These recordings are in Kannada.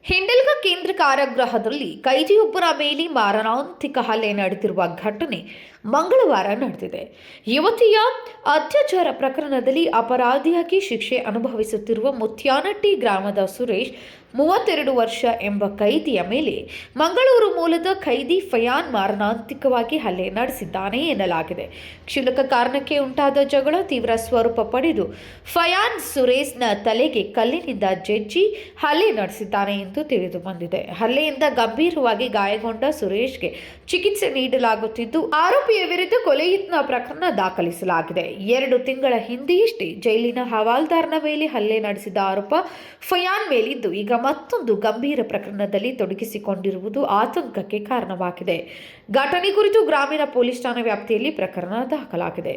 ಹಿಂಡಲ್ಗ ಕೇಂದ್ರ ಕಾರಾಗೃಹದಲ್ಲಿ ಕೈದಿಯೊಬ್ಬರ ಮೇಲೆ ಮಾರಣಾಂತಿಕ ಹಲ್ಲೆ ನಡೆದಿರುವ ಘಟನೆ ಮಂಗಳವಾರ ನಡೆದಿದೆ. ಯುವತಿಯ ಅತ್ಯಾಚಾರ ಪ್ರಕರಣದಲ್ಲಿ ಅಪರಾಧಿಯಾಗಿ ಶಿಕ್ಷೆ ಅನುಭವಿಸುತ್ತಿರುವ ಮುತ್ಯಾನಟ್ಟಿ ಗ್ರಾಮದ ಸುರೇಶ್ 32 ವರ್ಷ ಎಂಬ ಕೈದಿಯ ಮೇಲೆ ಮಂಗಳೂರು ಮೂಲದ ಕೈದಿ ಫಯಾನ್ ಮಾರಣಾಂತಿಕವಾಗಿ ಹಲ್ಲೆ ನಡೆಸಿದ್ದಾನೆ ಎನ್ನಲಾಗಿದೆ. ಕ್ಷುಲ್ಲಕ ಕಾರಣಕ್ಕೆ ಉಂಟಾದ ಜಗಳ ತೀವ್ರ ಸ್ವರೂಪ ಪಡೆದು ಫಯಾನ್ ಸುರೇಶ್ನ ತಲೆಗೆ ಕಲ್ಲಿನಿಂದ ಜಜ್ಜಿ ಹಲ್ಲೆ ನಡೆಸಿದ್ದಾನೆ ಎಂದು ತಿಳಿದು ಬಂದಿದೆ. ಹಲ್ಲೆಯಿಂದ ಗಂಭೀರವಾಗಿ ಗಾಯಗೊಂಡ ಸುರೇಶ್ಗೆ ಚಿಕಿತ್ಸೆ ನೀಡಲಾಗುತ್ತಿದ್ದು, ಆರೋಪಿಯ ವಿರುದ್ಧ ಕೊಲೆ ಯತ್ನ ಪ್ರಕರಣ ದಾಖಲಿಸಲಾಗಿದೆ. 2 ತಿಂಗಳ ಹಿಂದೆಯಷ್ಟೇ ಜೈಲಿನ ಹವಾಲ್ದಾರ್ನ ಮೇಲೆ ಹಲ್ಲೆ ನಡೆಸಿದ ಆರೋಪ ಫಯಾನ್ ಮೇಲಿದ್ದು, ಈಗ ಮತ್ತೊಂದು ಗಂಭೀರ ಪ್ರಕರಣದಲ್ಲಿ ತೊಡಗಿಸಿಕೊಂಡಿರುವುದು ಆತಂಕಕ್ಕೆ ಕಾರಣವಾಗಿದೆ. ಘಟನೆ ಕುರಿತು ಗ್ರಾಮೀಣ ಪೊಲೀಸ್ ಠಾಣೆ ವ್ಯಾಪ್ತಿಯಲ್ಲಿ ಪ್ರಕರಣ ದಾಖಲಾಗಿದೆ.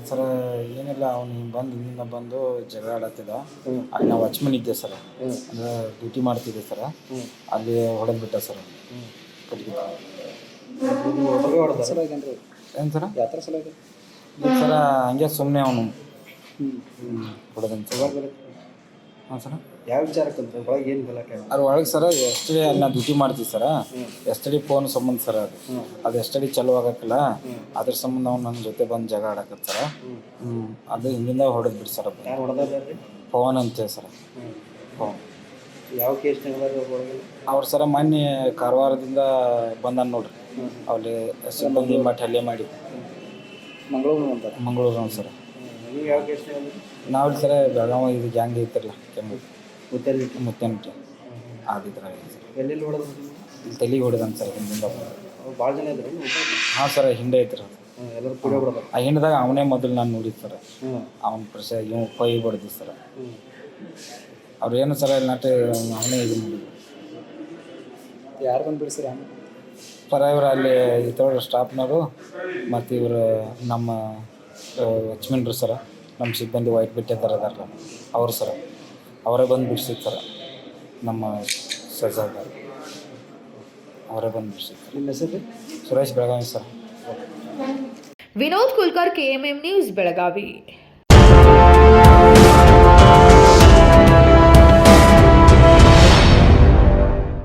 ಸರ್ ಏನಿಲ್ಲ, ಅವನು ಇಲ್ಲಿಂದ ಬಂದು ಜಗಳ ಆಡತ್ತಿದ್ದ. ಅಲ್ಲಿ ನಾವು ವಾಚ್ಮನ್ ಇದ್ದೆ ಸರ್, ಅಂದರೆ ಡ್ಯೂಟಿ ಮಾಡ್ತಿದ್ದೆ ಸರ್. ಅಲ್ಲಿ ಹೊಡೆದ್ಬಿಟ್ಟ ಸರ್. ಏನು ಸರ ಯಾತ್ರ ಸಲ ಇದೆ ಸರ, ಹಂಗೆ ಸುಮ್ಮನೆ ಅವನು ಹೊಡೆದಂತ ಸರ್. ಹಾಂ ಸರ, ಯಾವ ವಿಚಾರಕ್ಕಂತ ಒಳಗೆ ಏನು ಗಲಾಟೆ? ಅದ್ರ ಒಳಗೆ ಸರ ಎಸ್ಟಡಿ ಅಲ್ಲಿ ನಾವು ಡ್ಯೂಟಿ ಮಾಡ್ತೀವಿ ಸರ. ಎಸ್ಟಡಿ ಫೋನ್ ಸಂಬಂಧ ಸರ್, ಅದು ಎಸ್ಟಡಿ ಚಲೋ ಆಗಕ್ಕಲ್ಲ, ಅದ್ರ ಸಂಬಂಧ ಅವ್ನು ನನ್ನ ಜೊತೆ ಬಂದು ಜಗಳ ಆಡಕತ್ತ ಸರ. ಅದು ಹಿಂದಿಂದ ಹೊಡೆದ್ಬಿಡಿ ಸರ್. ಅದು ಯಾರು ಹೊಡೆದಾರ್ರಿ? ಪವನ್ ಅಂತೇಳಿ ಸರ. ಪವನ್ ಯಾವ ಕೇಸ್ ಅವ್ರು ಸರ ಮೊನ್ನೆ ಕಾರವಾರದಿಂದ ಬಂದಾನ ನೋಡ್ರಿ. ಅಲ್ಲಿ ಸಿಬ್ಬಂದಿ ಮಟ್ಟ ಹಲ್ಲೆ ಮಾಡಿ ಮಂಗಳೂರು ಸರ್. ನೀವು ಯಾವ ಕೇಸ್? ನಾವು ಸರ ಬೆಳಗಾವಿ ಇದು ಗ್ಯಾಂಗ್ ಐತಿರಲ್ಲ, ಕೆಮ್ಮು ಮುತ್ತೇನಟ್ಟಿ ಆದಿದ್ರಾಗ ಎಲ್ಲೆಲ್ಲಿ ಹೊಡೆದ? ಇಲ್ಲಿ ತಲೆಗೆ ಹೊಡೆದಂತ ಸರ್, ಹಿಂದಿಂದ. ಭಾಳ ಜನ ಇದ್ರು? ಹಾಂ ಸರ್, ಹಿಂದೆ ಐತ್ರಿ. ಎಲ್ಲರೂ ಕೂಡ ಹೊಡೆದ? ಆ ಹಿಂಡ್ದಾಗ ಅವನೇ ಮೊದಲು ನಾನು ನೋಡಿದ್ದು ಸರ್. ಅವನ ಇವ್ ಪೈ ಹೊಡೆದಿ ಸರ್. ಅವ್ರು ಏನು ಸರ ಇಲ್ಲಿ ನಾಟೆ ಅವನೇ ಇದು ಮಾಡಿದ್ರು. ಯಾರು ಬಂದು ಬಿಡಿಸಿರ? ಪರ ಇವರು ಅಲ್ಲಿ ಇತರ ಸ್ಟಾಫ್ನವರು ಮತ್ತು ಇವರು ನಮ್ಮ ವಾಚ್ಮೆನ್ರು ಸರ, ನಮ್ಮ ಸಿಬ್ಬಂದಿ ವೈಟ್ ಬಿಟ್ಟೆ ಥರ ಅದಾರಲ್ಲ ಅವರು ಸರ, ಅವರೇ ಬಂದು ಬಿಡಿಸಿರ್ತಾರೆ. ನಮ್ಮ ಸಜಾಗ ಅವರೇ ಬಂದು ಬಿಡಿಸಿರ್ತಾರೆ. ನಿಮ್ಮ ಹೆಸರು? Suresh Belagavi sir. Vinod Kulkar, KMM news, Belagavi.